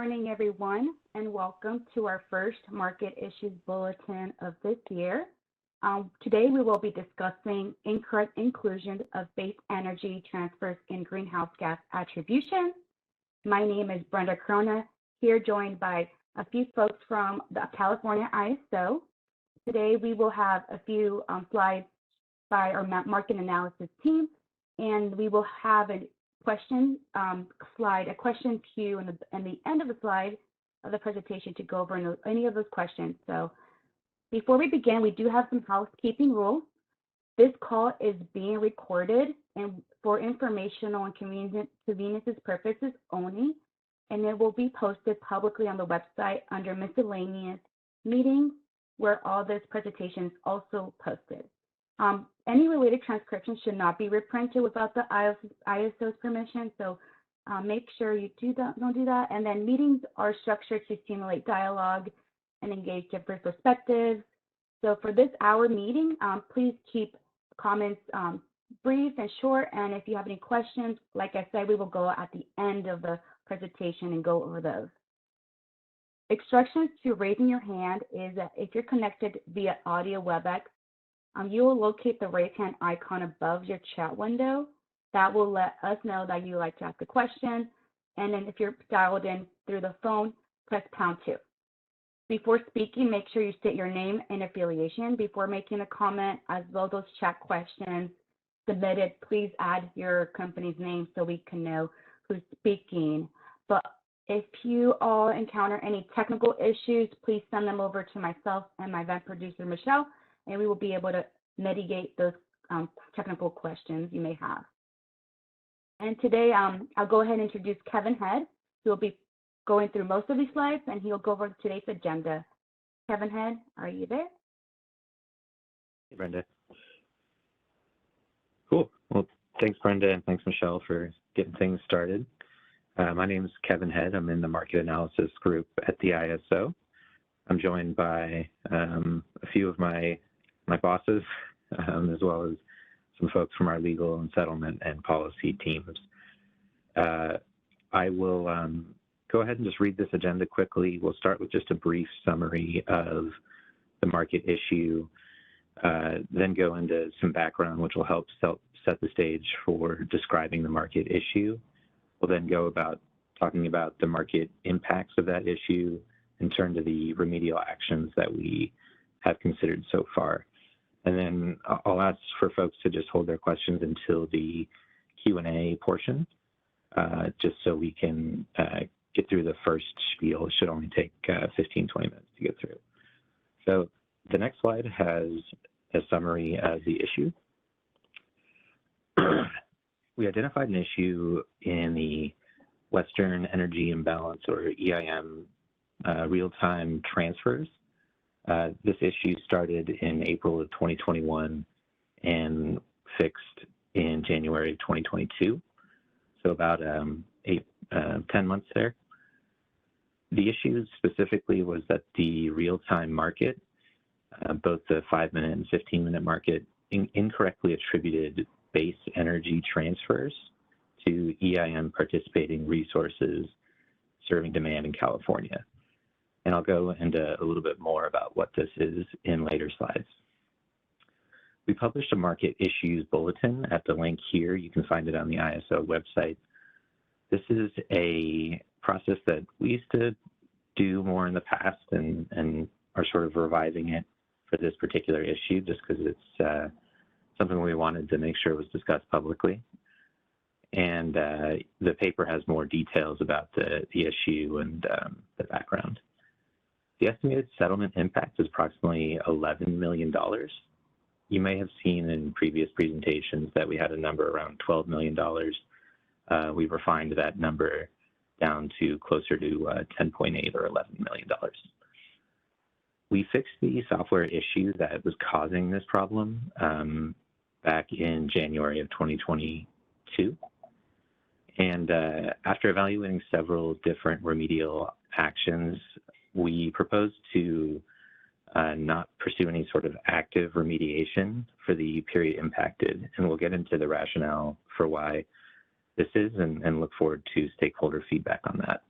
morning, everyone, and welcome to our first Market Issues Bulletin of this year. Today, we will be discussing incorrect inclusion of base energy transfers in greenhouse gas attribution. My name is Brenda Corona, here joined by a few folks from the California ISO. Today, we will have a few slides by our market analysis team, and we will have a question slide, a question queue in the end of the slide of the presentation to go over any of those questions. So before we begin, we do have some housekeeping rules. This call is being recorded and for informational and conveniences purposes only, and it will be posted publicly on the website under miscellaneous meetings, where all this presentation is also posted. Any related transcriptions should not be reprinted without the ISO's permission, so make sure you don't do that. And then meetings are structured to stimulate dialogue and engage different perspectives. So for this hour meeting, please keep comments brief and short, and if you have any questions, like I said, we will go at the end of the presentation and go over those. Instructions to raising your hand is that if you're connected via audio WebEx, you will locate the raise hand icon above your chat window. That will let us know that you would like to ask a question. And then if you're dialed in through the phone, press #2. Before speaking, make sure you state your name and affiliation before making a comment, as well as those chat questions submitted. Please add your company's name so we can know who's speaking. But if you all encounter any technical issues, please send them over to myself and my event producer, Michelle, and we will be able to mitigate those technical questions you may have. And today, I'll go ahead and introduce Kevin Head, who will be going through most of these slides, and he'll go over today's agenda. Kevin Head, are you there? Hey, Brenda. Cool. Well, thanks, Brenda, and thanks, Michelle, for getting things started. My name is Kevin Head. I'm in the market analysis group at the ISO. I'm joined by a few of my bosses, as well as some folks from our legal and settlement and policy teams. I will go ahead and just read this agenda quickly. We'll start with just a brief summary of the market issue, then go into some background, which will help set the stage for describing the market issue. We'll then go about talking about the market impacts of that issue and turn to the remedial actions that we have considered so far. And then I'll ask for folks to just hold their questions until the Q&A portion, just so we can get through the first spiel. It should only take 15, 20 minutes to get through. So the next slide has a summary of the issue. We identified an issue in the Western Energy Imbalance, or EIM, real-time transfers. This issue started in April of 2021 and fixed in January of 2022, so about 10 months there. The issue specifically was that the real-time market, both the 5-minute and 15-minute market, incorrectly attributed base energy transfers to EIM participating resources serving demand in California. And I'll go into a little bit more about what this is in later slides. We published a market issues bulletin at the link here. You can find it on the ISO website. This is a process that we used to do more in the past and are sort of revising it for this particular issue, just because it's something we wanted to make sure was discussed publicly. And the paper has more details about the issue and the background. The estimated settlement impact is approximately $11 million. You may have seen in previous presentations that we had a number around $12 million. We refined that number down to closer to 10.8 or $11 million. We fixed the software issue that was causing this problem back in January of 2022. And after evaluating several different remedial actions, we proposed to not pursue any sort of active remediation for the period impacted. And we'll get into the rationale for why this is and look forward to stakeholder feedback on that.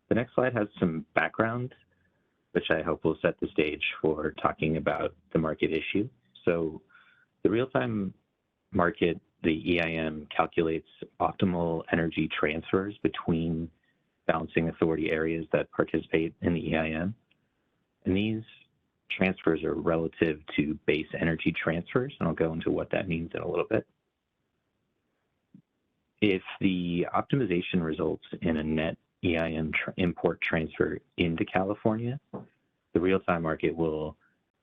The next slide has some background, which I hope will set the stage for talking about the market issue. So the real-time market, the EIM, calculates optimal energy transfers between balancing authority areas that participate in the EIM. And these transfers are relative to base energy transfers, and I'll go into what that means in a little bit. If the optimization results in a net EIM import transfer into California, the real-time market will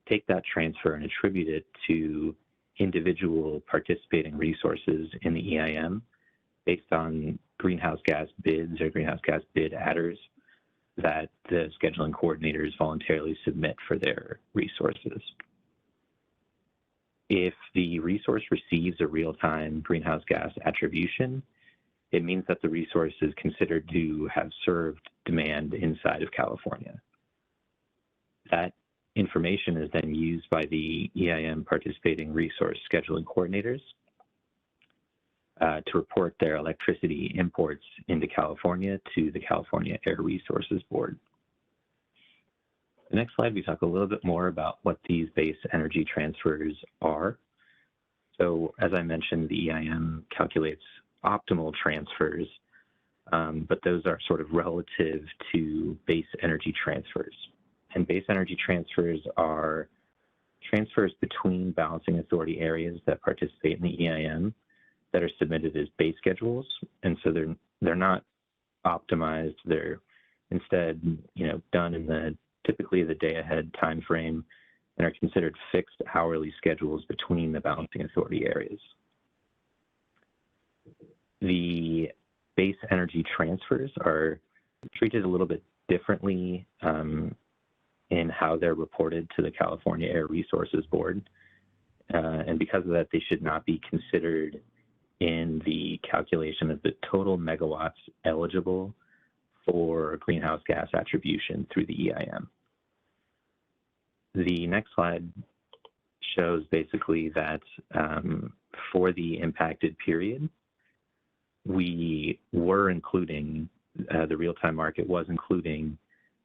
take that transfer and attribute it to individual participating resources in the EIM based on greenhouse gas bids or greenhouse gas bid adders that the scheduling coordinators voluntarily submit for their resources. If the resource receives a real-time greenhouse gas attribution, it means that the resource is considered to have served demand inside of California. That information is then used by the EIM participating resource scheduling coordinators to report their electricity imports into California to the California Air Resources Board. The next slide, we talk a little bit more about what these base energy transfers are. So as I mentioned, the EIM calculates optimal transfers, but those are sort of relative to base energy transfers. And base energy transfers are transfers between balancing authority areas that participate in the EIM that are submitted as base schedules, and so they're not optimized. They're instead, done in typically the day-ahead time frame, and are considered fixed hourly schedules between the balancing authority areas. The base energy transfers are treated a little bit differently in how they're reported to the California Air Resources Board, and because of that, they should not be considered in the calculation of the total megawatts eligible for greenhouse gas attribution through the EIM. The next slide shows basically that for the impacted period, we were including, the real-time market was including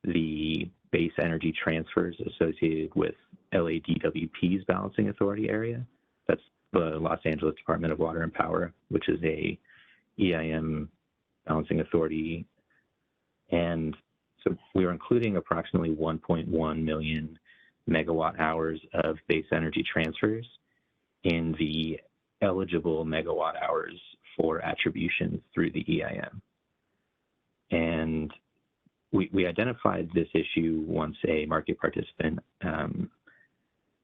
the base energy transfers associated with LADWP's balancing authority area. That's the Los Angeles Department of Water and Power, which is a EIM balancing authority. And so we were including approximately 1.1 million megawatt hours of base energy transfers in the eligible megawatt hours for attribution through the EIM. And we identified this issue once a market participant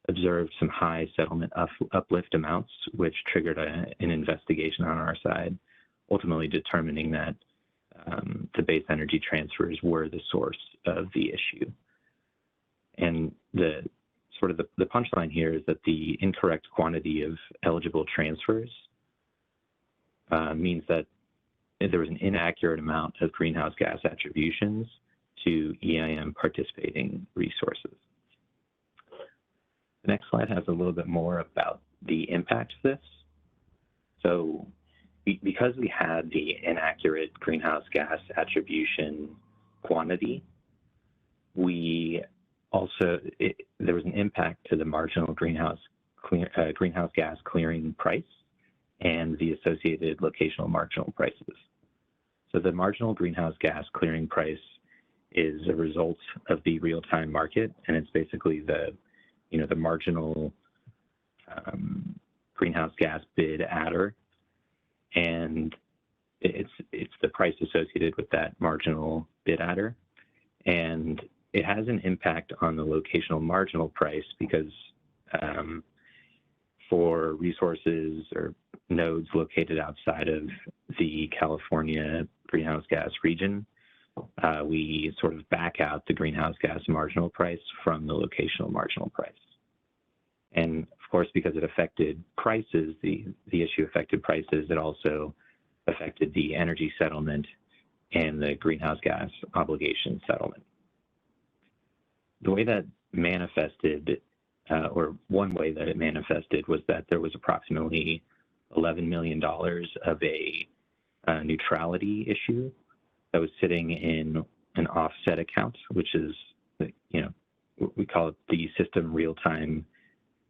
observed some high settlement uplift amounts, which triggered an investigation on our side, ultimately determining that the base energy transfers were the source of the issue. And the punchline here is that the incorrect quantity of eligible transfers means that there was an inaccurate amount of greenhouse gas attributions to EIM participating resources. The next slide has a little bit more about the impact of this. So because we had the inaccurate greenhouse gas attribution quantity, there was an impact to the marginal greenhouse gas clearing price and the associated locational marginal prices. So the marginal greenhouse gas clearing price is a result of the real-time market, and it's basically the marginal greenhouse gas bid adder, and it's the price associated with that marginal bid adder, and it has an impact on the locational marginal price because for resources or nodes located outside of the California greenhouse gas region, we sort of back out the greenhouse gas marginal price from the locational marginal price. And of course, because it affected prices, the issue affected prices, it also affected the energy settlement and the greenhouse gas obligation settlement. The way that manifested, or one way that it manifested, was that there was approximately $11 million of a neutrality issue that was sitting in an offset account, which is, we call it the system real-time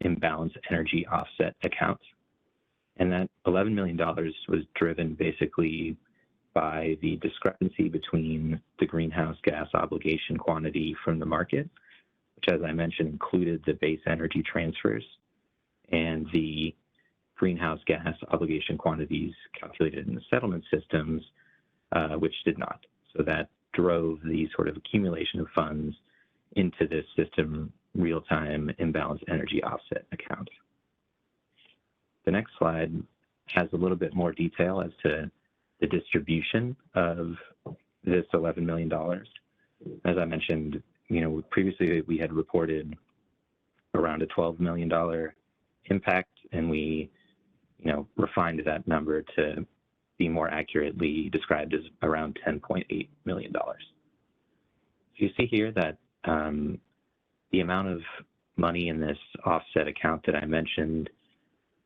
imbalance energy offset account. And that $11 million was driven basically by the discrepancy between the greenhouse gas obligation quantity from the market, which, as I mentioned, included the base energy transfers, and the greenhouse gas obligation quantities calculated in the settlement systems, which did not. So that drove the sort of accumulation of funds into this system real-time imbalance energy offset account. The next slide has a little bit more detail as to the distribution of this $11 million. As I mentioned, previously we had reported around a $12 million impact, and we, refined that number to be more accurately described as around $10.8 million. So you see here that the amount of money in this offset account that I mentioned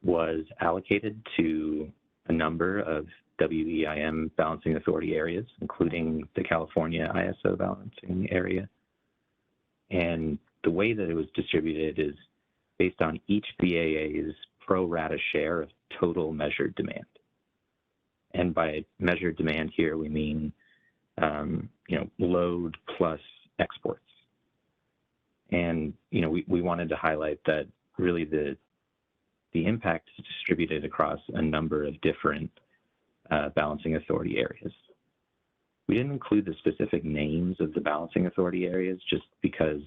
was allocated to a number of WEIM balancing authority areas, including the California ISO balancing area. And the way that it was distributed is based on each BAA's pro rata share of total measured demand. And by measured demand here, we mean, load plus exports. And, we wanted to highlight that really the impact is distributed across a number of different balancing authority areas. We didn't include the specific names of the balancing authority areas just because,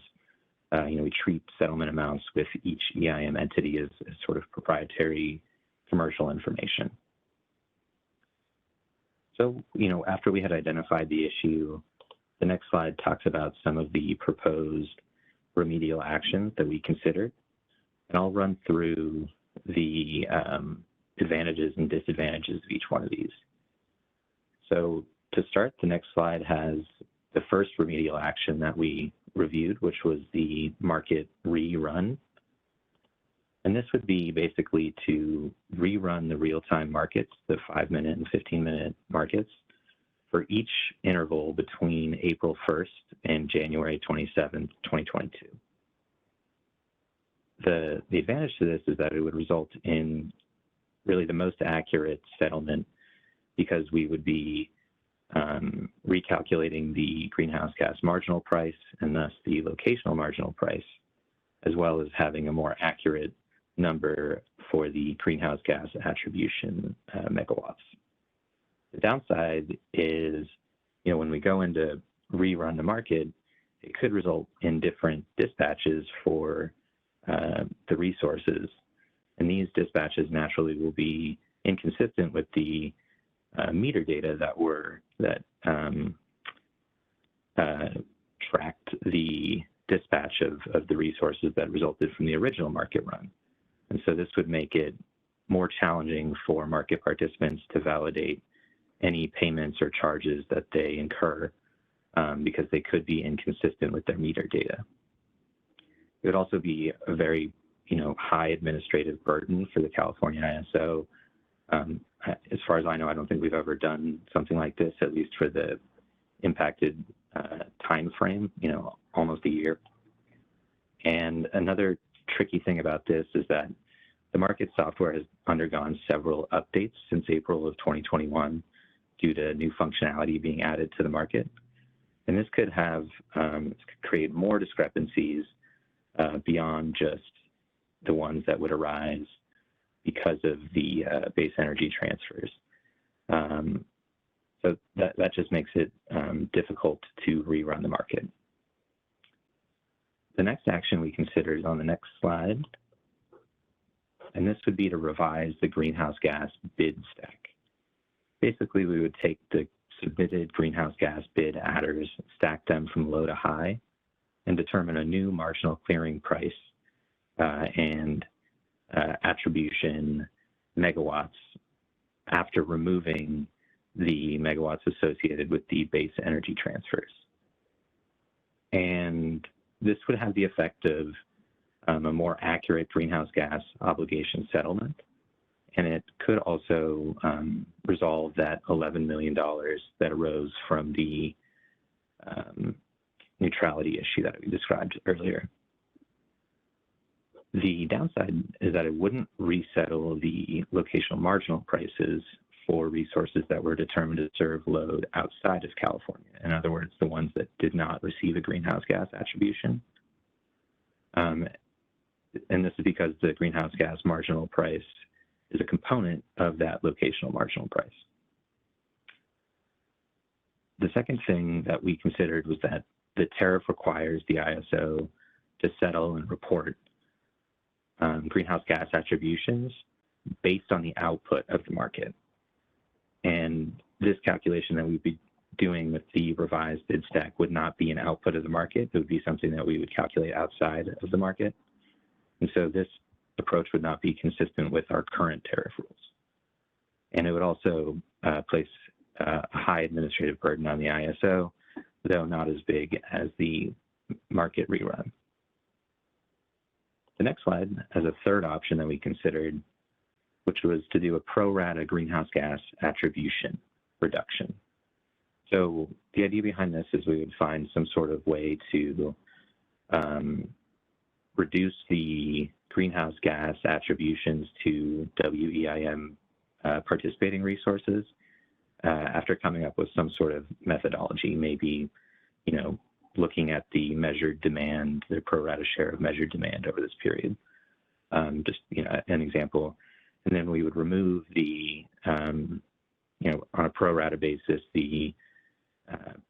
we treat settlement amounts with each EIM entity as sort of proprietary commercial information. So, after we had identified the issue, the next slide talks about some of the proposed remedial actions that we considered. And I'll run through the advantages and disadvantages of each one of these. So to start, the next slide has the first remedial action that we reviewed, which was the market rerun. And this would be basically to rerun the real-time markets, the 5-minute and 15-minute markets, for each interval between April 1st and January 27th, 2022. The advantage to this is that it would result in really the most accurate settlement, because we would be recalculating the greenhouse gas marginal price and thus the locational marginal price, as well as having a more accurate number for the greenhouse gas attribution megawatts. The downside is, when we go into rerun the market, it could result in different dispatches for the resources. And these dispatches naturally will be inconsistent with the meter data that tracked the dispatch of the resources that resulted from the original market run. And so this would make it more challenging for market participants to validate any payments or charges that they incur because they could be inconsistent with their meter data. It would also be a very, high administrative burden for the California ISO. As far as I know, I don't think we've ever done something like this, at least for the impacted time frame, almost a year. And another tricky thing about this is that the market software has undergone several updates since April of 2021 due to new functionality being added to the market. And this could have, create more discrepancies beyond just the ones that would arise because of the base energy transfers. So that just makes it difficult to rerun the market. The next action we considered is on the next slide, and this would be to revise the greenhouse gas bid stack. Basically, we would take the submitted greenhouse gas bid adders, stack them from low to high, and determine a new marginal clearing price and attribution megawatts after removing the megawatts associated with the base energy transfers. And this would have the effect of a more accurate greenhouse gas obligation settlement. And it could also resolve that $11 million that arose from the neutrality issue that we described earlier. The downside is that it wouldn't resettle the locational marginal prices for resources that were determined to serve load outside of California. In other words, the ones that did not receive a greenhouse gas attribution. And this is because the greenhouse gas marginal price is a component of that locational marginal price. The second thing that we considered was that the tariff requires the ISO to settle and report greenhouse gas attributions based on the output of the market. And this calculation that we'd be doing with the revised bid stack would not be an output of the market. It would be something that we would calculate outside of the market. And so this approach would not be consistent with our current tariff rules. And it would also place a high administrative burden on the ISO, though not as big as the market rerun. The next slide has a third option that we considered, which was to do a pro rata greenhouse gas attribution reduction. So the idea behind this is we would find some sort of way to reduce the greenhouse gas attributions to WEIM participating resources after coming up with some sort of methodology, maybe, looking at the measured demand, the pro rata share of measured demand over this period. Just, an example. And then we would remove the, on a pro rata basis, the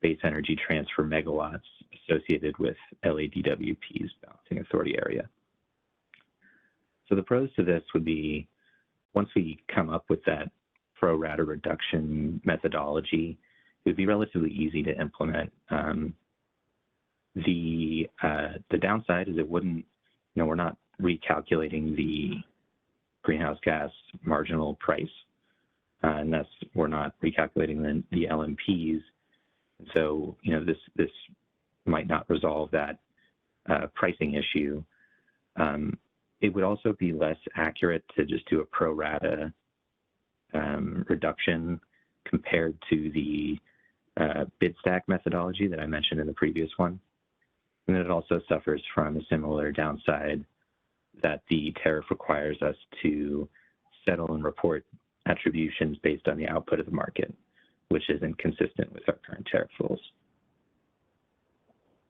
base energy transfer megawatts associated with LADWP's balancing authority area. So the pros to this would be, once we come up with that pro rata reduction methodology, it would be relatively easy to implement. The downside is it wouldn't, we're not recalculating the greenhouse gas marginal price, and thus we're not recalculating the LMPs. And so, this might not resolve that pricing issue. It would also be less accurate to just do a pro rata reduction compared to the bid stack methodology that I mentioned in the previous one. And it also suffers from a similar downside that the tariff requires us to settle and report attributions based on the output of the market, which isn't consistent with our current tariff rules.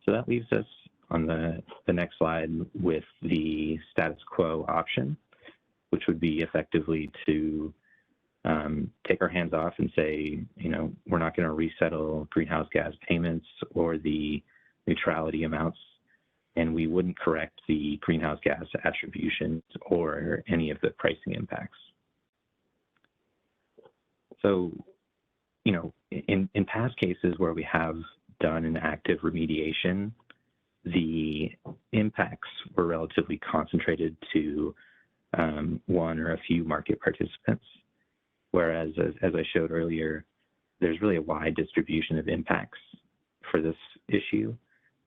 So that leaves us on the next slide with the status quo option, which would be effectively to take our hands off and say, we're not going to resettle greenhouse gas payments or the neutrality amounts, and we wouldn't correct the greenhouse gas attributions or any of the pricing impacts. So, in past cases where we have done an active remediation, the impacts were relatively concentrated to one or a few market participants, whereas, as I showed earlier, there's really a wide distribution of impacts for this issue,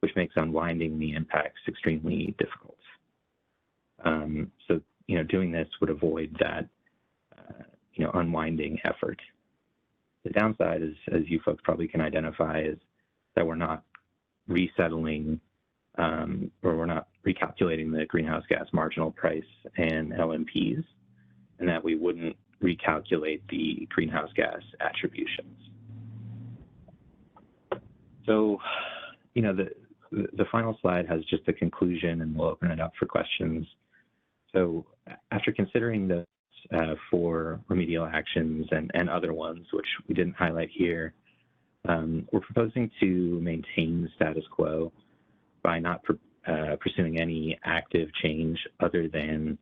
which makes unwinding the impacts extremely difficult. So, doing this would avoid that, unwinding effort. The downside is, as you folks probably can identify, is that we're not resettling or we're not recalculating the greenhouse gas marginal price and LMPs, and that we wouldn't recalculate the greenhouse gas attributions. So, the final slide has just a conclusion, and we'll open it up for questions. So after considering the for remedial actions and other ones, which we didn't highlight here, we're proposing to maintain the status quo by not pursuing any active change other than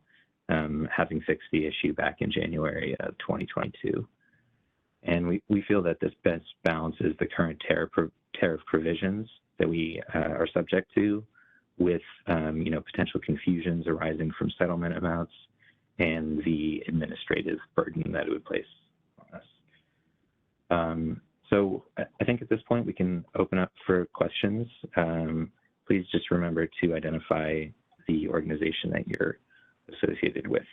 having fixed the issue back in January of 2022. And we feel that this best balances the current tariff provisions that we are subject to with, potential confusions arising from settlement amounts and the administrative burden that it would place on us. So I think at this point we can open up for questions. Please just remember to identify the organization that you're associated with.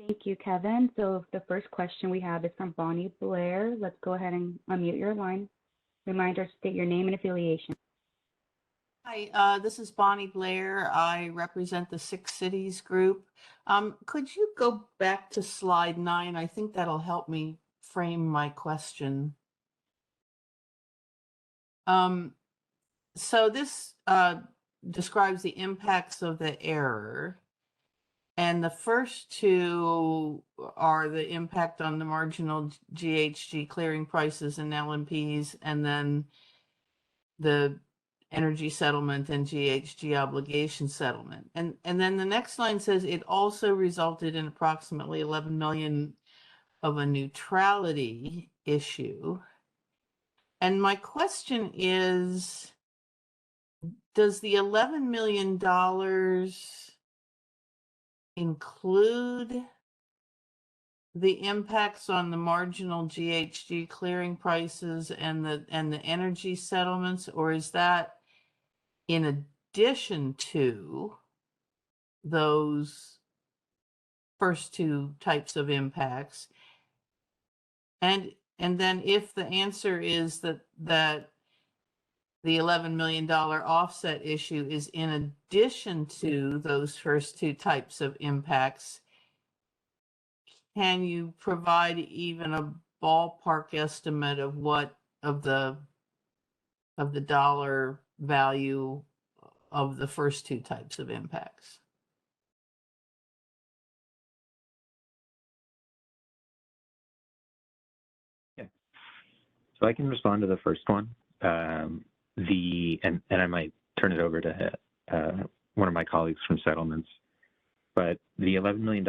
Thank you, Kevin. So the first question we have is from Bonnie Blair. Let's go ahead and unmute your line. Reminder, state your name and affiliation. Hi, this is Bonnie Blair. I represent the Six Cities group. Could you go back to slide 9? I think that'll help me frame my question. So this describes the impacts of the error. And the first two are the impact on the marginal GHG clearing prices and LMPs, and then the energy settlement and GHG obligation settlement. And then the next line says it also resulted in approximately 11 million of a neutrality issue. And my question is, does the $11 million include the impacts on the marginal GHG clearing prices and the energy settlements, or is that in addition to those first two types of impacts? And then if the answer is that the $11 million offset issue is in addition to those first two types of impacts, can you provide even a ballpark estimate of what of the dollar value of the first two types of impacts? Yeah. So I can respond to the first one. And I might turn it over to one of my colleagues from settlements. But the $11 million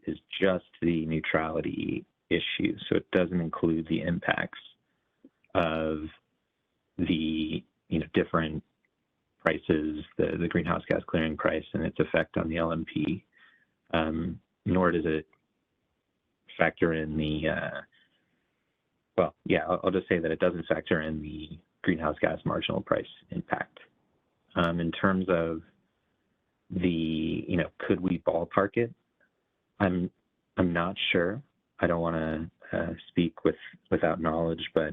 is just the neutrality issue, so it doesn't include the impacts of the different prices, the greenhouse gas clearing price and its effect on the LMP, nor does it factor in the I'll just say that it doesn't factor in the greenhouse gas marginal price impact. In terms of the could we ballpark it? I'm not sure. I don't want to speak without knowledge, but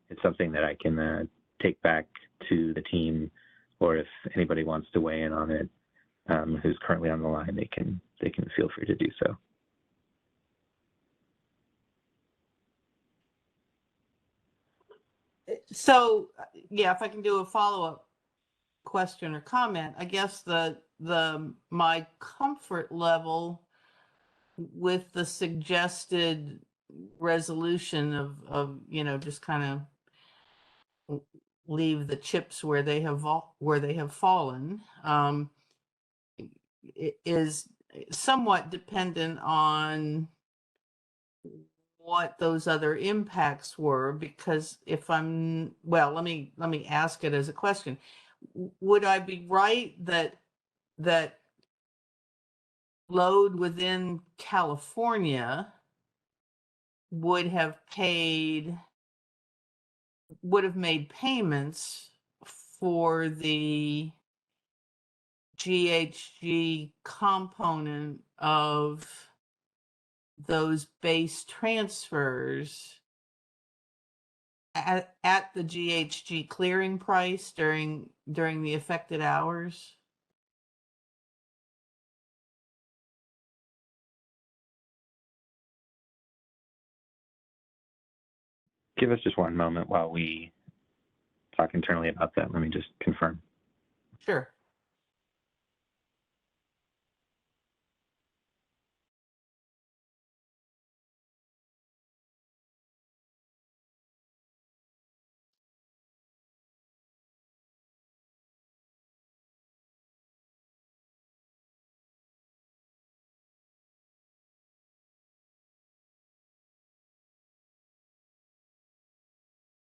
it's something that I can take back to the team, or if anybody wants to weigh in on it, who's currently on the line, they can feel free to do so. So yeah, if I can do a follow-up question or comment, I guess my comfort level with the suggested resolution of just kind of leave the chips where they have fallen is somewhat dependent on what those other impacts were, because let me ask it as a question. Would I be right that load within California would have made payments for the GHG component of those base transfers at the GHG clearing price during the affected hours? Give us just one moment while we talk internally about that. Let me just confirm. Sure.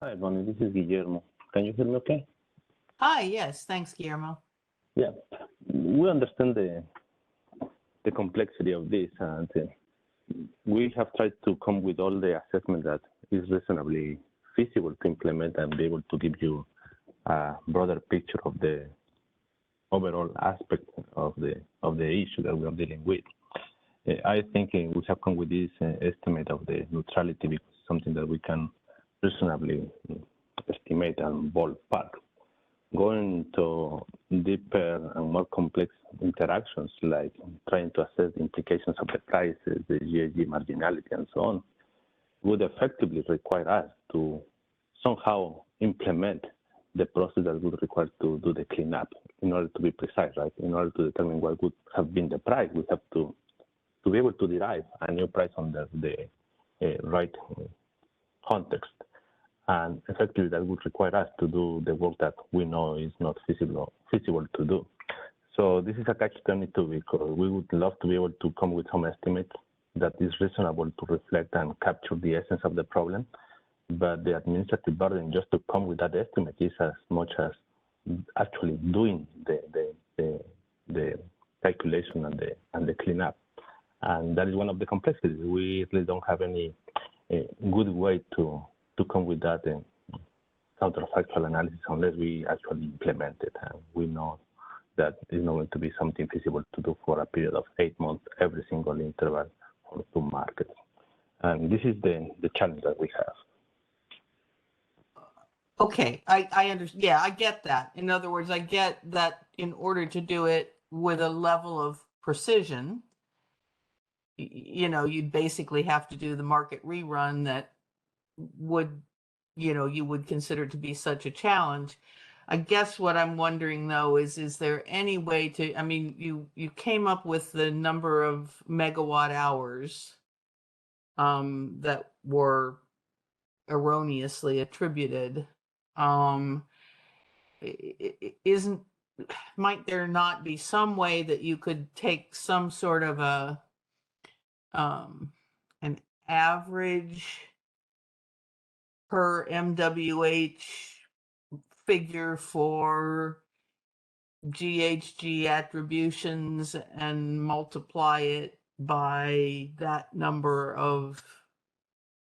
Hi, Bonnie. This is Guillermo. Can you hear me okay? Hi, yes. Thanks, Guillermo. Yeah. We understand the complexity of this, and we have tried to come with all the assessment that is reasonably feasible to implement and be able to give you a broader picture of the overall aspect of the issue that we are dealing with. I think we have come with this estimate of the neutrality because it's something that we can reasonably estimate and ballpark. Going to deeper and more complex interactions, like trying to assess the implications of the prices, the GHG marginality, and so on, would effectively require us to somehow implement the process that would require to do the cleanup in order to be precise, right? In order to determine what would have been the price, we have to be able to derive a new price under the right context. And effectively, that would require us to do the work that we know is not feasible to do. So this is a catch-22 because we would love to be able to come with some estimate that is reasonable to reflect and capture the essence of the problem. But the administrative burden just to come with that estimate is as much as actually doing the calculation and the cleanup. And that is one of the complexities. We really don't have any good way to come with that counterfactual analysis unless we actually implement it. And we know that it's not going to be something feasible to do for a period of 8 months, every single interval for 2 markets. And this is the challenge that we have. Okay, I understand. Yeah, I get that. In other words, I get that in order to do it with a level of precision, you know, you'd basically have to do the market rerun that would, you know, you would consider to be such a challenge. I guess what I'm wondering though is there any way to, I mean, you came up with the number of megawatt hours that were erroneously attributed. Isn't, might there not be some way that you could take some sort of a an average per MWH figure for GHG attributions and multiply it by that number of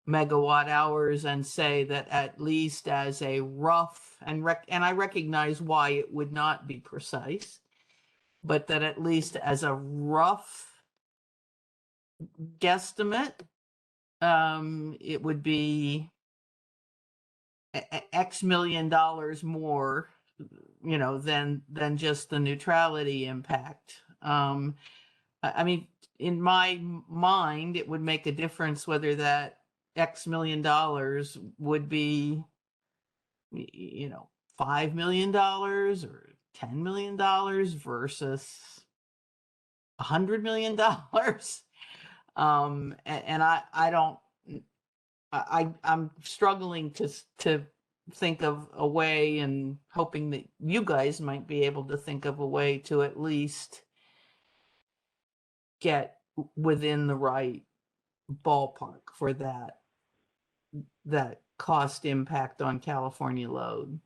megawatt hours and say that at least as a rough and I recognize why it would not be precise, but that at least as a rough guesstimate, it would be X million dollars more, you know, than just the neutrality impact. I mean, in my mind, it would make a difference whether that X million dollars would be, you know, $5 million or $10 million versus $100 million. And I don't, I'm struggling to think of a way and hoping that you guys might be able to think of a way to at least get within the right ballpark for that cost impact on California load.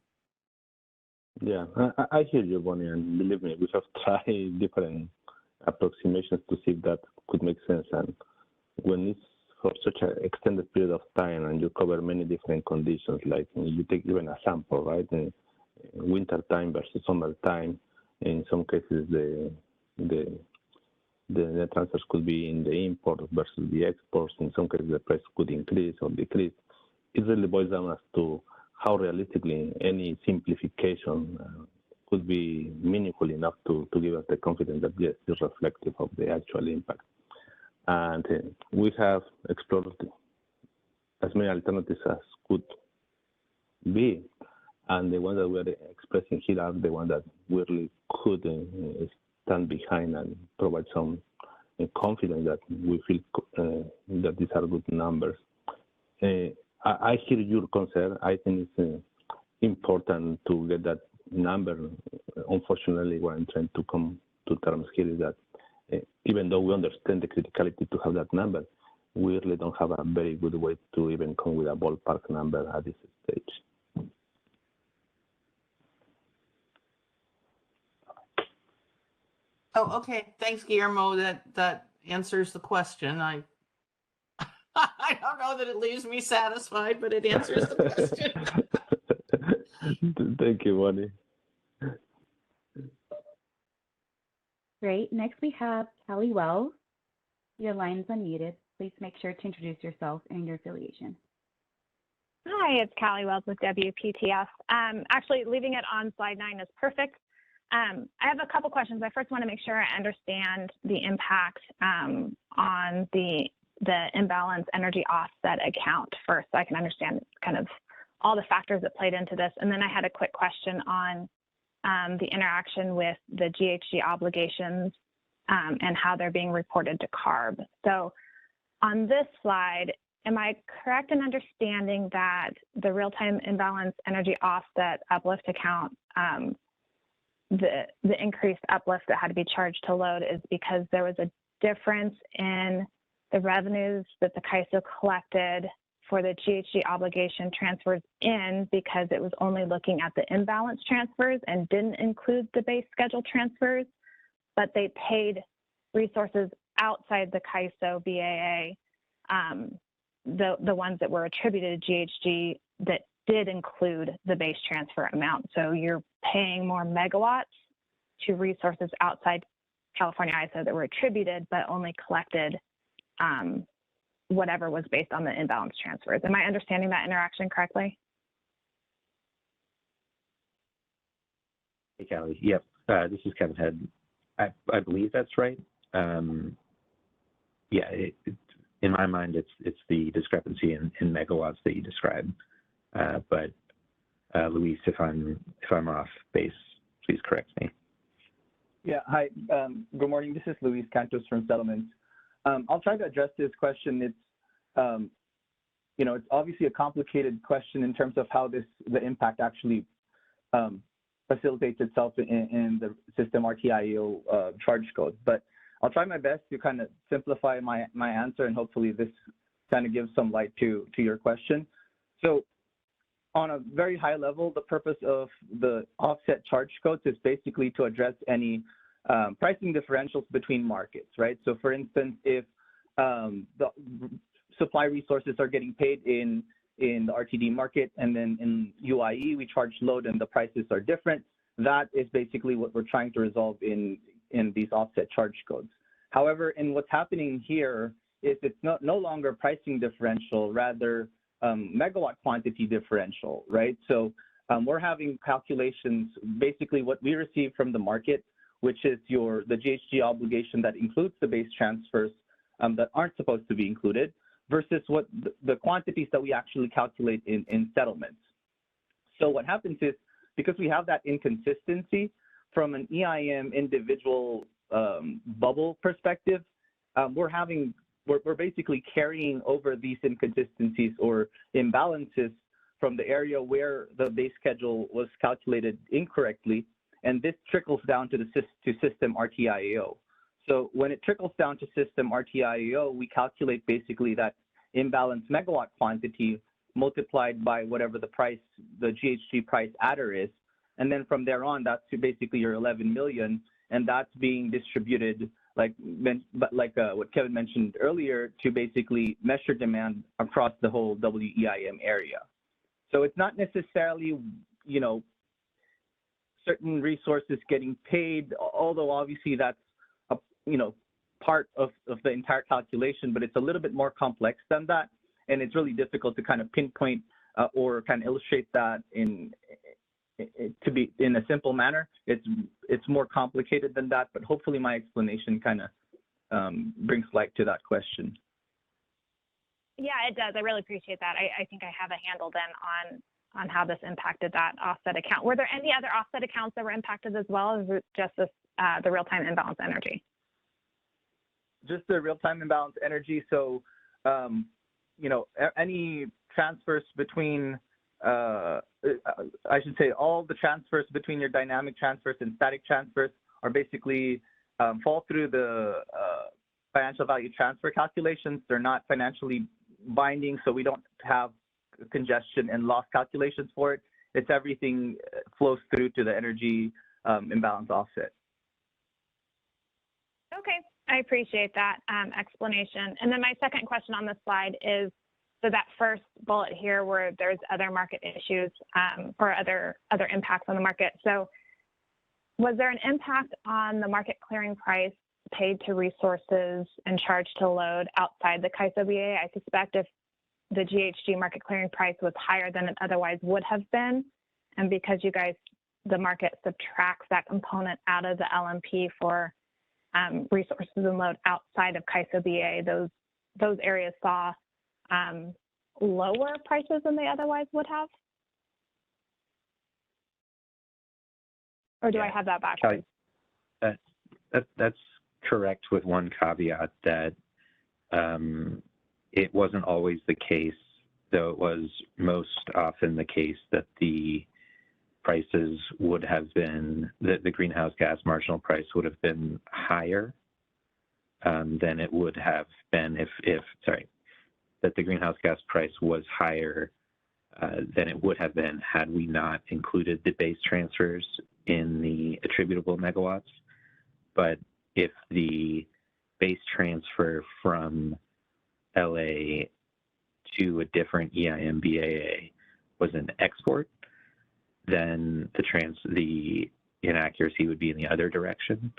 Yeah, I hear you, Bonnie, and believe me, we have tried different approximations to see if that could make sense. And when it's for such an extended period of time and you cover many different conditions, like you take even a sample, right? In winter time versus summer time, in some cases the net transfers could be in the import versus the exports. In some cases the price could increase or decrease. It really boils down as to how realistically any simplification could be meaningful enough to give us the confidence that yes, it's reflective of the actual impact. And we have explored as many alternatives as could be. And the ones that we are expressing here are the ones that we really could stand behind and provide some confidence that we feel that these are good numbers. I hear your concern. I think it's important to get that number. Unfortunately, what I'm trying to come to terms here is that even though we understand the criticality to have that number, we really don't have a very good way to even come with a ballpark number at this stage. Oh, okay. Thanks, Guillermo. That answers the question. I don't know that it leaves me satisfied, but it answers the question. Thank you, Bonnie. Great. Next, we have Kelly Wells. Your line is unmuted. Please make sure to introduce yourself and your affiliation. Hi, it's Callie Wells with WPTF. Actually, leaving it on slide 9 is perfect. I have a couple questions. I first want to make sure I understand the impact on the imbalance energy offset account first, so I can understand kind of all the factors that played into this. And then I had a quick question on the interaction with the GHG obligations and how they're being reported to CARB. So on this slide, am I correct in understanding that the real-time imbalance energy offset uplift account, the increased uplift that had to be charged to load is because there was a difference in the revenues that the CAISO collected for the GHG obligation transfers in, because it was only looking at the imbalance transfers and didn't include the base schedule transfers, but they paid resources outside the CAISO BAA, the ones that were attributed to GHG that did include the base transfer amount. So you're paying more megawatts to resources outside California ISO that were attributed, but only collected whatever was based on the imbalance transfers. Am I understanding that interaction correctly? Hey, Callie. Yep. This is Kevin Head. I believe that's right. Yeah, in my mind, it's the discrepancy in megawatts that you described. But Luis, if I'm off base, please correct me. Yeah. Hi. Good morning. This is Luis Cantos from Settlements. I'll try to address this question. It's it's obviously a complicated question in terms of how the impact actually facilitates itself in the system RTIO charge code. But I'll try my best to kind of simplify my answer, and hopefully this kind of gives some light to your question. So on a very high level, the purpose of the offset charge codes is basically to address any pricing differentials between markets, right? So for instance, if the supply resources are getting paid in the RTD market, and then in UIE we charge load and the prices are different, that is basically what we're trying to resolve in these offset charge codes. However, in what's happening here is it's no longer pricing differential, rather megawatt quantity differential, right? So we're having calculations, basically what we receive from the market, which is the GHG obligation that includes the base transfers that aren't supposed to be included, versus what the quantities that we actually calculate in settlements. So what happens is, because we have that inconsistency from an EIM individual bubble perspective, we're basically carrying over these inconsistencies or imbalances from the area where the base schedule was calculated incorrectly, and this trickles down to system RTIO. So when it trickles down to system RTIO, we calculate basically that imbalance megawatt quantity multiplied by whatever the GHG price adder is, and then from there on, that's basically your 11 million, and that's being distributed like what Kevin mentioned earlier, to basically measure demand across the whole WEIM area. So it's not necessarily, certain resources getting paid, although obviously that's part of the entire calculation, but it's a little bit more complex than that, and it's really difficult to kind of pinpoint or kind of illustrate that to be in a simple manner. It's more complicated than that, but hopefully my explanation kind of brings light to that question. Yeah, it does. I really appreciate that. I think I have a handle then on how this impacted that offset account. Were there any other offset accounts that were impacted as well, or is it just the real-time imbalance energy? Just the real-time imbalance energy. So, any transfers between, I should say all the transfers between your dynamic transfers and static transfers are basically fall through the financial value transfer calculations. They're not financially binding, so we don't have congestion and loss calculations for it. It's everything flows through to the energy imbalance offset. Okay, I appreciate that explanation. And then my second question on this slide is, so that first bullet here where there's other market issues or other impacts on the market. So was there an impact on the market clearing price paid to resources and charged to load outside the CAISO BA. I suspect if the GHG market clearing price was higher than it otherwise would have been, and because you guys, the market subtracts that component out of the LMP for resources and load outside of CAISO BA, those areas saw lower prices than they otherwise would have? Or do I have that backwards? That's correct, with one caveat that it wasn't always the case, though it was most often the case that the prices would have been, the greenhouse gas marginal price would have been higher than it would have been that the greenhouse gas price was higher than it would have been had we not included the base transfers in the attributable megawatts. But if the base transfer from LA to a different EIM BAA was an export, then the inaccuracy would be in the other direction.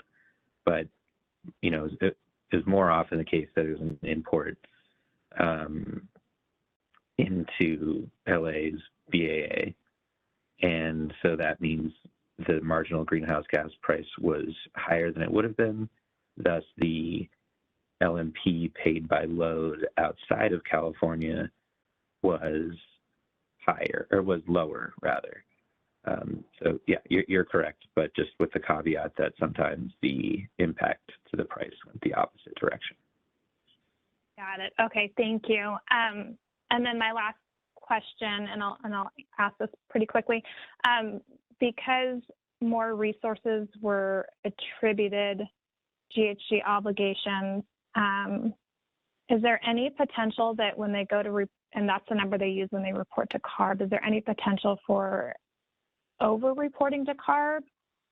But, you know, it is more often the case that it was an import into LA's BAA. And so that means the marginal greenhouse gas price was higher than it would have been. Thus, the LMP paid by load outside of California was higher, or was lower, rather. So yeah, you're correct, but just with the caveat that sometimes the impact to the price went the opposite direction. Got it. Okay, thank you. And then my last question, and I'll ask this pretty quickly, because more resources were attributed GHG obligations, is there any potential that when they go to, and that's the number they use when they report to CARB, is there any potential for over-reporting to CARB,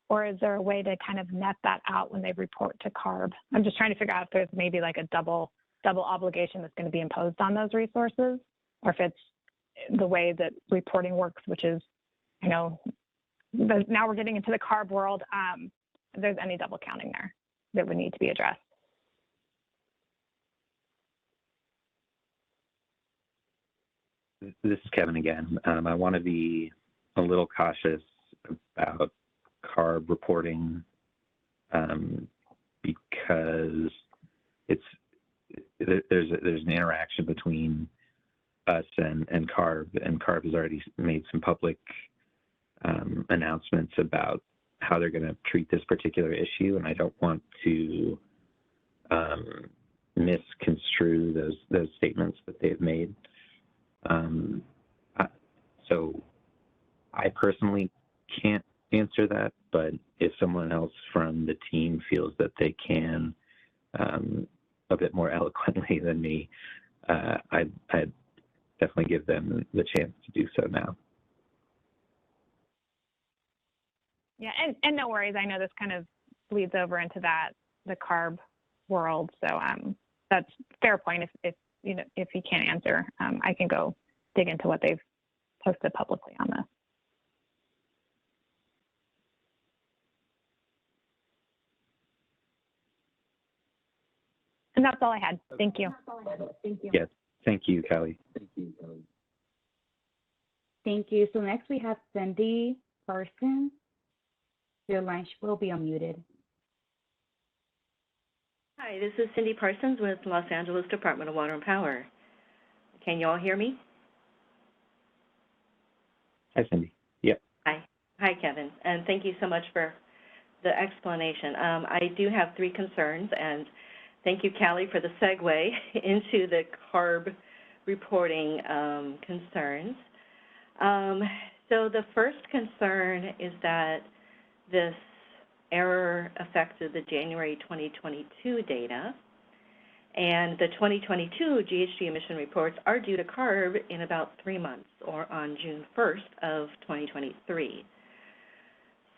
or is there a way to kind of net that out when they report to CARB? I'm just trying to figure out if there's maybe like a double obligation that's going to be imposed on those resources, or if it's the way that reporting works, which is, you know, now we're getting into the CARB world. If there's any double counting there that would need to be addressed. This is Kevin again. I want to be a little cautious about CARB reporting because there's an interaction between us and CARB, and CARB has already made some public announcements about how they're going to treat this particular issue, and I don't want to misconstrue those statements that they've made. So I personally can't answer that, but if someone else from the team feels that they can a bit more eloquently than me, I'd definitely give them the chance to do so now. Yeah, and no worries. I know this kind of bleeds over into the CARB world, so that's fair point. If you know, if you can't answer, I can go dig into what they've posted publicly on this. And that's all I had. Thank you. Yes, thank you, Callie. Thank you. So next we have Cindy Parsons. Your line will be unmuted. Hi, this is Cindy Parsons with Los Angeles Department of Water and Power. Can you all hear me? Hi, Cindy. Yep. Hi, Kevin, and thank you so much for the explanation. I do have 3 concerns, and thank you, Callie, for the segue into the CARB reporting concerns. So the first concern is that this error affected the January 2022 data, and the 2022 GHG emission reports are due to CARB in about 3 months, or on June 1st of 2023.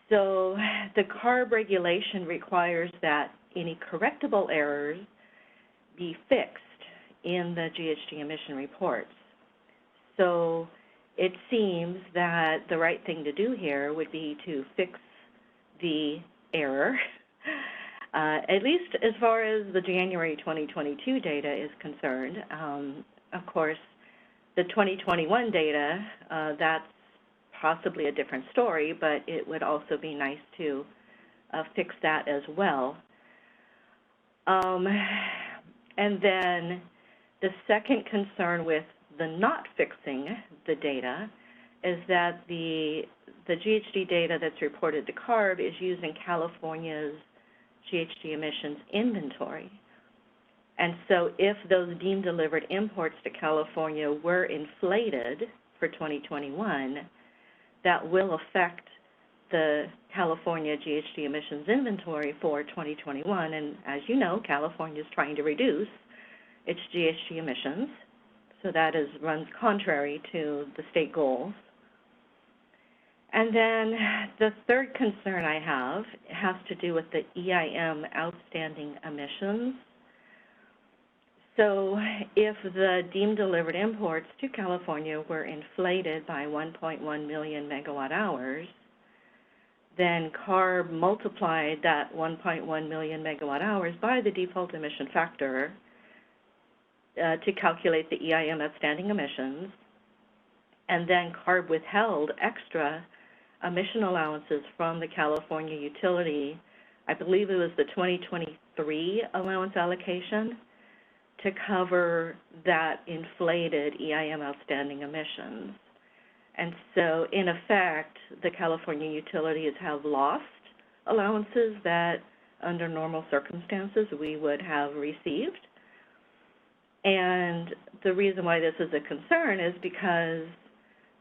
So the CARB regulation requires that any correctable errors be fixed in the GHG emission reports. So it seems that the right thing to do here would be to fix the error at least as far as the January 2022 data is concerned. Of course, the 2021 data, that's possibly a different story, but it would also be nice to fix that as well. And then the second concern with the not fixing the data is that the GHG data that's reported to CARB is using California's GHG emissions inventory. And so if those deemed delivered imports to California were inflated for 2021, that will affect the California GHG emissions inventory for 2021. And as you know, California is trying to reduce its GHG emissions. So that runs contrary to the state goals. And then the third concern I have has to do with the EIM outstanding emissions. So if the deemed delivered imports to California were inflated by 1.1 million megawatt hours, then CARB multiplied that 1.1 million megawatt hours by the default emission factor to calculate the EIM outstanding emissions, and then CARB withheld extra emission allowances from the California utility. I believe it was the 2023 allowance allocation to cover that inflated EIM outstanding emissions. And so, in effect, the California utilities have lost allowances that, under normal circumstances, we would have received. And the reason why this is a concern is because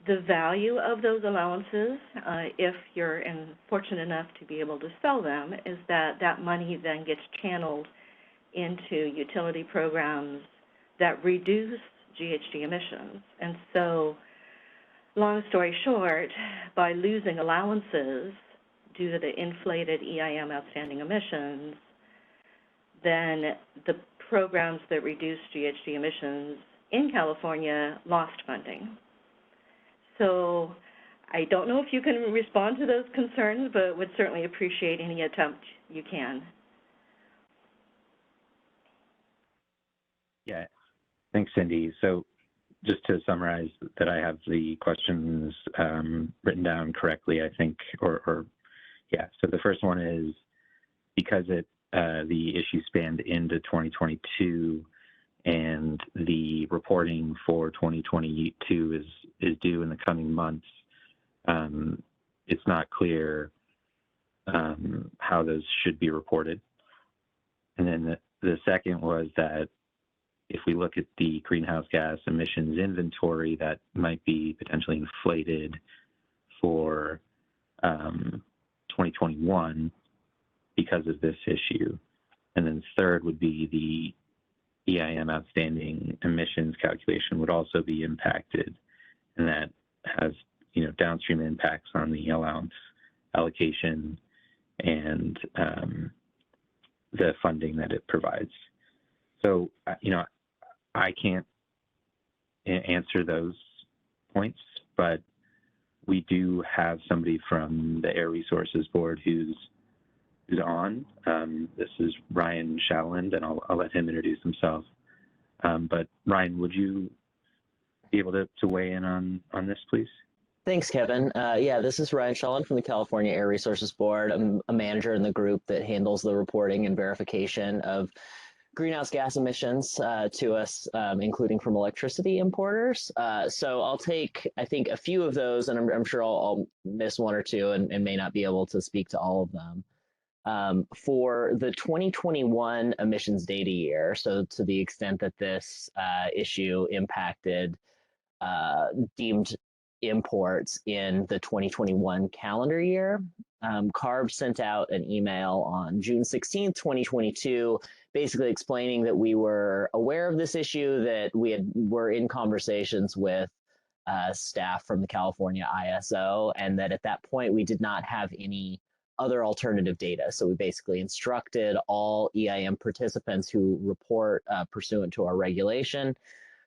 the value of those allowances, if you're fortunate enough to be able to sell them, is that that money then gets channeled into utility programs that reduce GHG emissions. And so, long story short, by losing allowances due to the inflated EIM outstanding emissions, then the programs that reduce GHG emissions in California lost funding. So I don't know if you can respond to those concerns, but would certainly appreciate any attempt you can. Yeah, thanks, Cindy. So just to summarize that I have the questions written down correctly, I think, yeah. So the first one is, because the issue spanned into 2022 and the reporting for 2022 is due in the coming months, it's not clear how those should be reported. And then the second was that if we look at the greenhouse gas emissions inventory, that might be potentially inflated for 2021 because of this issue. And then third would be the EIM outstanding emissions calculation would also be impacted, and that has, downstream impacts on the allowance allocation and the funding that it provides. So, I can't answer those points, but we do have somebody from the Air Resources Board who's on. This is Ryan Shalland, and I'll let him introduce himself. But Ryan, would you be able to weigh in on this, please? Thanks, Kevin. Yeah, this is Ryan Shalland from the California Air Resources Board. I'm a manager in the group that handles the reporting and verification of greenhouse gas emissions to us, including from electricity importers. So I'll take, I think, a few of those, and I'm sure I'll miss one or two and may not be able to speak to all of them. For the 2021 emissions data year, so to the extent that this issue impacted deemed imports in the 2021 calendar year, CARB sent out an email on June 16th, 2022, basically explaining that we were aware of this issue, that we were in conversations with staff from the California ISO, and that at that point we did not have any other alternative data. So we basically instructed all EIM participants who report pursuant to our regulation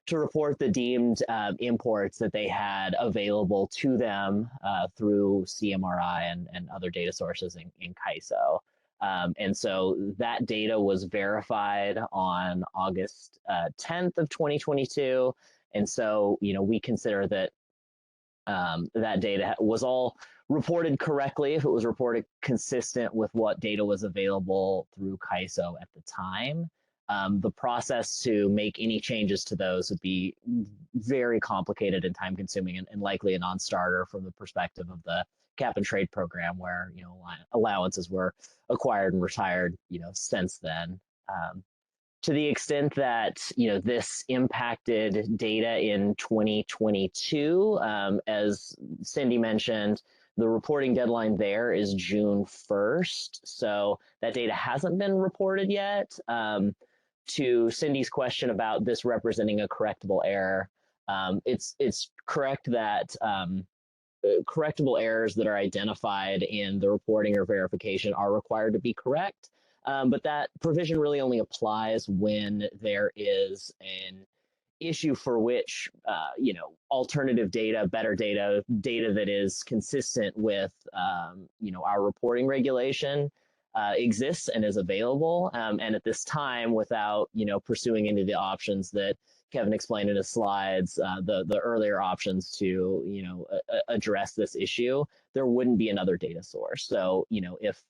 to report the deemed imports that they had available to them through CMRI and other data sources in CAISO. And so that data was verified on August 10th of 2022. And so, we consider that that data was all reported correctly if it was reported consistent with what data was available through CAISO at the time. The process to make any changes to those would be very complicated and time consuming and likely a non-starter from the perspective of the cap and trade program where, allowances were acquired and retired, since then. To the extent that, this impacted data in 2022, as Cindy mentioned, the reporting deadline there is June 1st. So that data hasn't been reported yet. To Cindy's question about this representing a correctable error, it's correct that correctable errors that are identified in the reporting or verification are required to be correct. But that provision really only applies when there is an issue for which, alternative data, better data that is consistent with, our reporting regulation exists and is available. And at this time, without, pursuing any of the options that Kevin explained in his slides, the earlier options to, address this issue, there wouldn't be another data source. So, if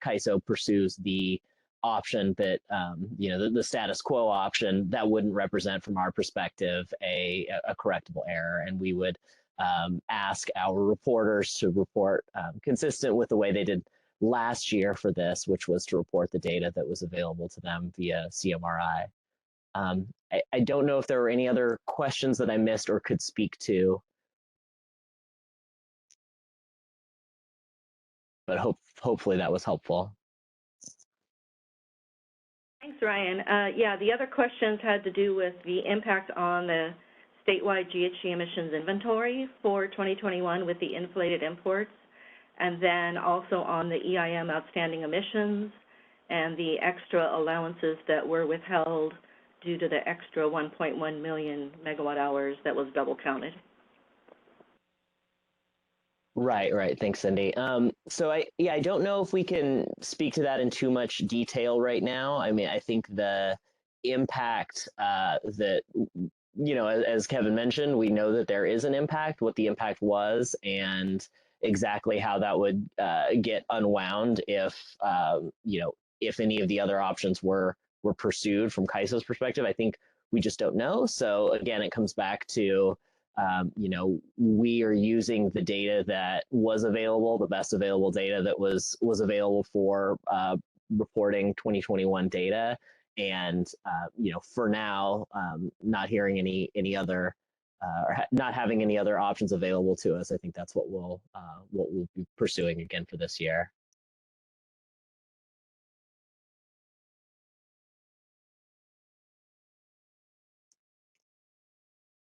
CAISO pursues the option that, the status quo option, that wouldn't represent from our perspective a correctable error. And we would ask our reporters to report consistent with the way they did last year for this, which was to report the data that was available to them via CMRI. I don't know if there were any other questions that I missed or could speak to, but hopefully that was helpful. Thanks, Ryan. Yeah, the other questions had to do with the impact on the statewide GHG emissions inventory for 2021 with the inflated imports, and then also on the EIM outstanding emissions and the extra allowances that were withheld due to the extra 1.1 million megawatt hours that was double counted. Right. Thanks, Cindy. So I don't know if we can speak to that in too much detail right now. I mean, I think the impact that, as Kevin mentioned, we know that there is an impact, what the impact was, and exactly how that would get unwound if, if any of the other options were pursued from CAISO's perspective. I think we just don't know. So again, it comes back to, we are using the data that was available, the best available data that was available for reporting 2021 data. And, for now, not hearing any other, or not having any other options available to us. I think that's what we'll be pursuing again for this year.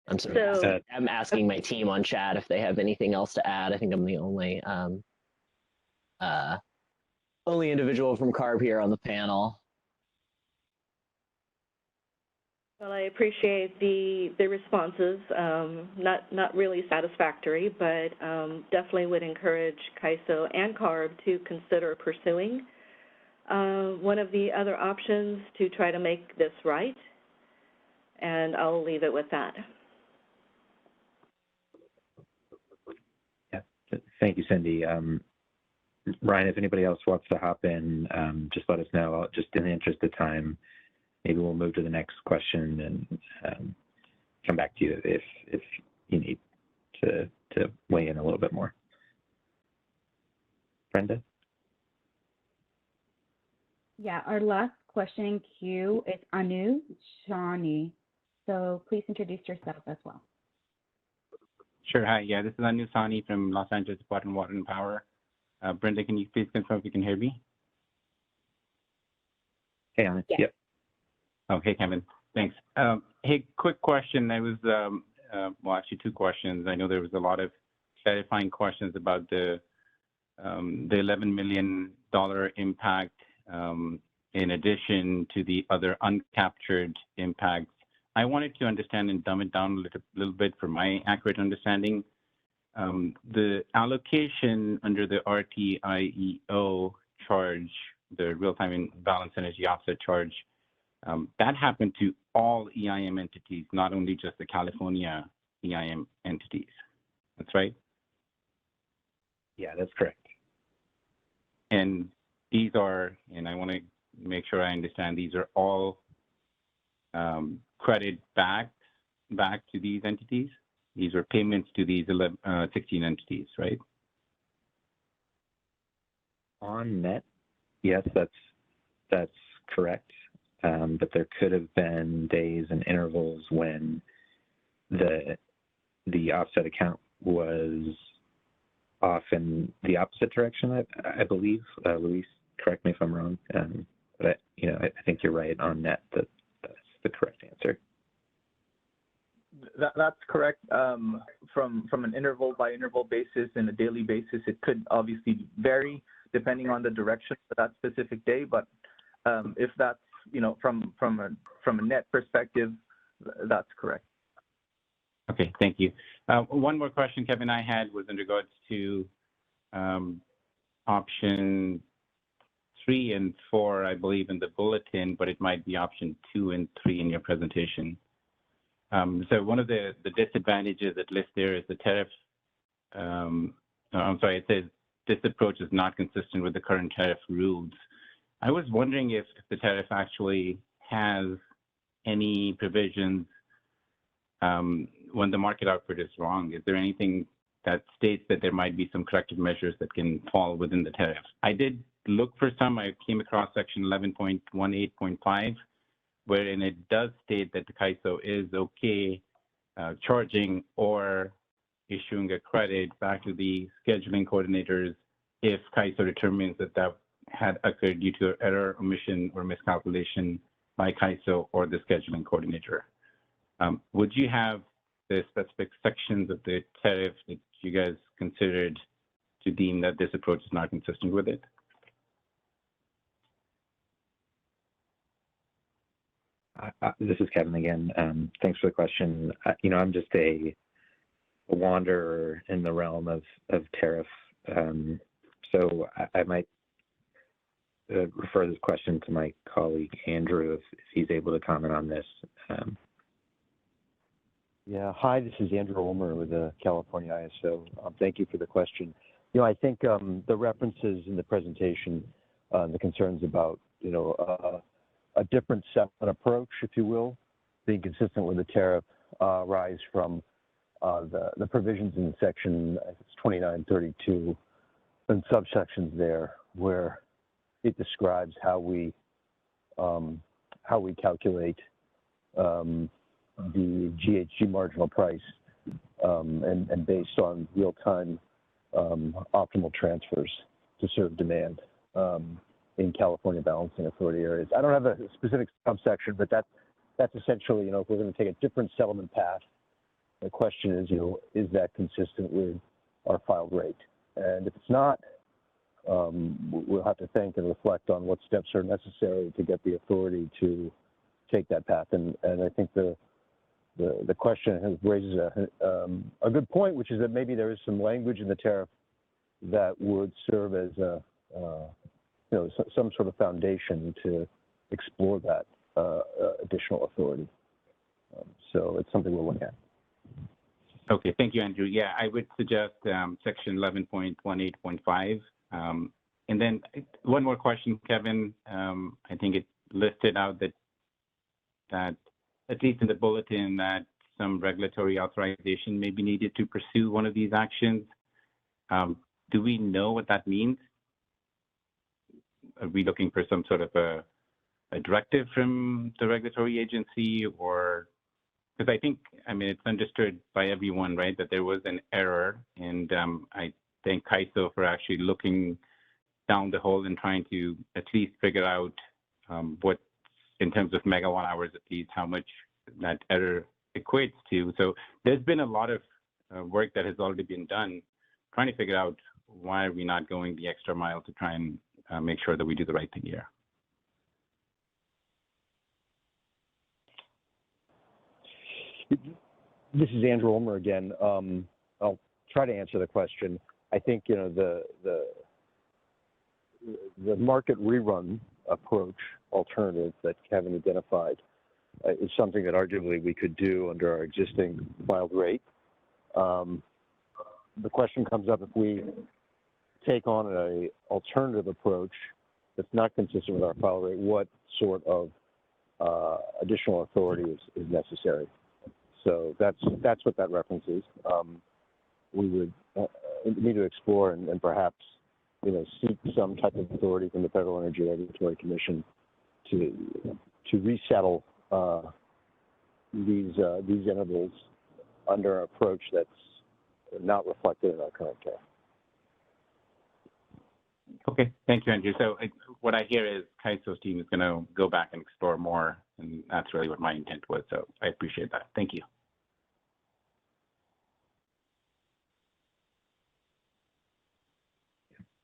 I'm sorry. I'm asking my team on chat if they have anything else to add. I think I'm the only individual from CARB here on the panel. Well, I appreciate the responses. Not really satisfactory, but definitely would encourage CAISO and CARB to consider pursuing one of the other options to try to make this right. And I'll leave it with that. Thank you, Cindy. Ryan, if anybody else wants to hop in, just let us know. Just in the interest of time, maybe we'll move to the next question and come back to you if you need to weigh in a little bit more. Brenda? Yeah, our last question in queue is Anu Shani. So please introduce yourself as well. Sure. Hi. Yeah, this is Anu Sani from Los Angeles Department of Water and Power. Brenda, can you please confirm if you can hear me? Hey, Anu. Yes. Yep. Okay, Kevin. Thanks. Hey, quick question. I was, well, actually two questions. I know there was a lot of clarifying questions about the $11 million impact in addition to the other uncaptured impacts. I wanted to understand and dumb it down a little bit for my accurate understanding. The allocation under the RTIEO charge the real-time imbalance energy offset charge, that happened to all EIM entities, not only just the California EIM entities. That's right? Yeah, that's correct. And these are, and I want to make sure I understand, these are all credit back to these entities. These are payments to these 16 entities, right? On net, yes, that's correct. But there could have been days and intervals when the offset account was off in the opposite direction. I believe, Luis, correct me if I'm wrong. But I think you're right on net. That's the correct answer. That's correct. From an interval by interval basis and a daily basis, it could obviously vary depending on the direction for that specific day. But if that's from a net perspective, that's correct. Okay, thank you. One more question, Kevin, I had was in regards to option 3 and 4, I believe, in the bulletin, but it might be option 2 and 3 in your presentation. So one of the disadvantages that lists there is the tariff. I'm sorry, it says this approach is not consistent with the current tariff rules. I was wondering if the tariff actually has any provisions when the market output is wrong. Is there anything that states that there might be some corrective measures that can fall within the tariff? I did look for some. I came across section 11.18.5, wherein it does state that the CAISO is okay charging or issuing a credit back to the scheduling coordinators if CAISO determines that that had occurred due to error, omission, or miscalculation by CAISO or the scheduling coordinator. Would you have the specific sections of the tariff that you guys considered to deem that this approach is not consistent with it? This is Kevin again. Thanks for the question. I'm just a wanderer in the realm of tariff. So I might refer this question to my colleague, Andrew, if he's able to comment on this. Yeah, hi, this is Andrew Ulmer with the California ISO. Thank you for the question. I think the references in the presentation, the concerns about, a different settlement approach, if you will, being consistent with the tariff, rise from the provisions in section 2932 and subsections there, where it describes how we calculate the GHG marginal price and based on real-time optimal transfers to serve demand in California Balancing Authority areas. I don't have a specific subsection, but that's essentially, if we're going to take a different settlement path, the question is, is that consistent with our filed rate? And if it's not, we'll have to think and reflect on what steps are necessary to get the authority to take that path. And I think the question raises a good point, which is that maybe there is some language in the tariff that would serve as some sort of foundation to explore that additional authority. So it's something we'll look at. Okay, thank you, Andrew. Yeah, I would suggest section 11.18.5. And then one more question, Kevin. I think it listed out that at least in the bulletin, that some regulatory authorization may be needed to pursue one of these actions. Do we know what that means? Are we looking for some sort of a directive from the regulatory agency, or because I think, it's understood by everyone, right, that there was an error, and I thank CAISO for actually looking down the hole and trying to at least figure out what, in terms of megawatt hours at least, how much that error equates to. So there's been a lot of work that has already been done trying to figure out why are we not going the extra mile to try and make sure that we do the right thing here. This is Andrew Ulmer again. I'll try to answer the question. I think, the the market rerun approach alternative that Kevin identified is something that arguably we could do under our existing filed rate. The question comes up if we take on an alternative approach that's not consistent with our filed rate, what sort of additional authority is necessary. So that's what that reference is. We would need to explore and perhaps seek some type of authority from the Federal Energy Regulatory Commission to resettle these intervals under an approach that's not reflected in our current care. Okay, thank you, Andrew. So what I hear is CAISO's team is going to go back and explore more, and that's really what my intent was. So I appreciate that. Thank you.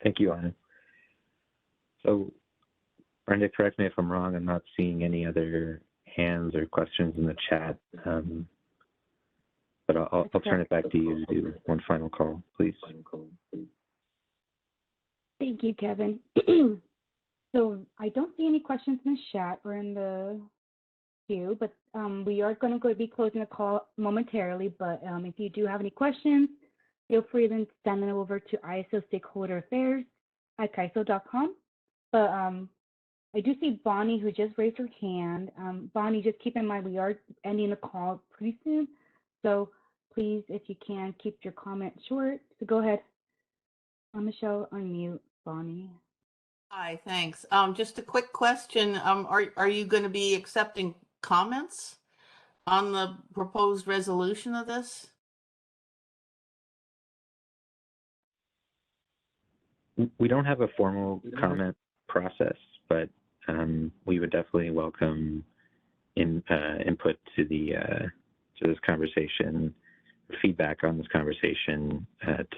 Thank you, Anna. So, Brenda, correct me if I'm wrong. I'm not seeing any other hands or questions in the chat. But I'll turn it back to you to do one final call, please. Thank you, Kevin. So I don't see any questions in the chat or in the queue, but we are going to be closing the call momentarily. But if you do have any questions, feel free to send them over to ISO Stakeholder Affairs at CAISO.com. But I do see Bonnie, who just raised her hand. Bonnie, just keep in mind we are ending the call pretty soon. So please, if you can, keep your comment short. So go ahead. Michelle, unmute Bonnie. Hi, thanks. Just a quick question. Are you going to be accepting comments on the proposed resolution of this? We don't have a formal comment process, but we would definitely welcome input to this conversation, feedback on this conversation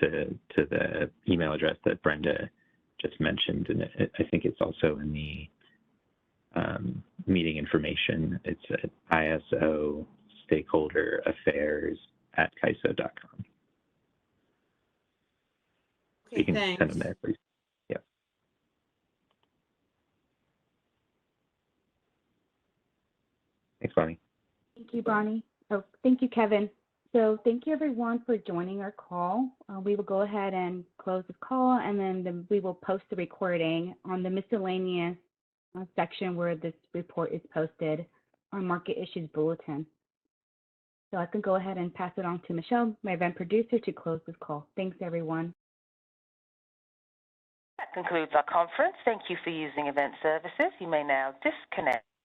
to the email address that Brenda just mentioned, and I think it's also in the meeting information. It's at ISO Stakeholder Affairs at CAISO.com. Okay, you can thanks. send them there, please. Yeah. Thanks, Bonnie. Thank you, Bonnie. Oh, thank you, Kevin. So thank you, everyone, for joining our call. We will go ahead and close the call, and then we will post the recording on the miscellaneous section where this report is posted on Market Issues Bulletin. So I can go ahead and pass it on to Michelle, my event producer, to close this call. Thanks, everyone. That concludes our conference. Thank you for using Event Services. You may now disconnect.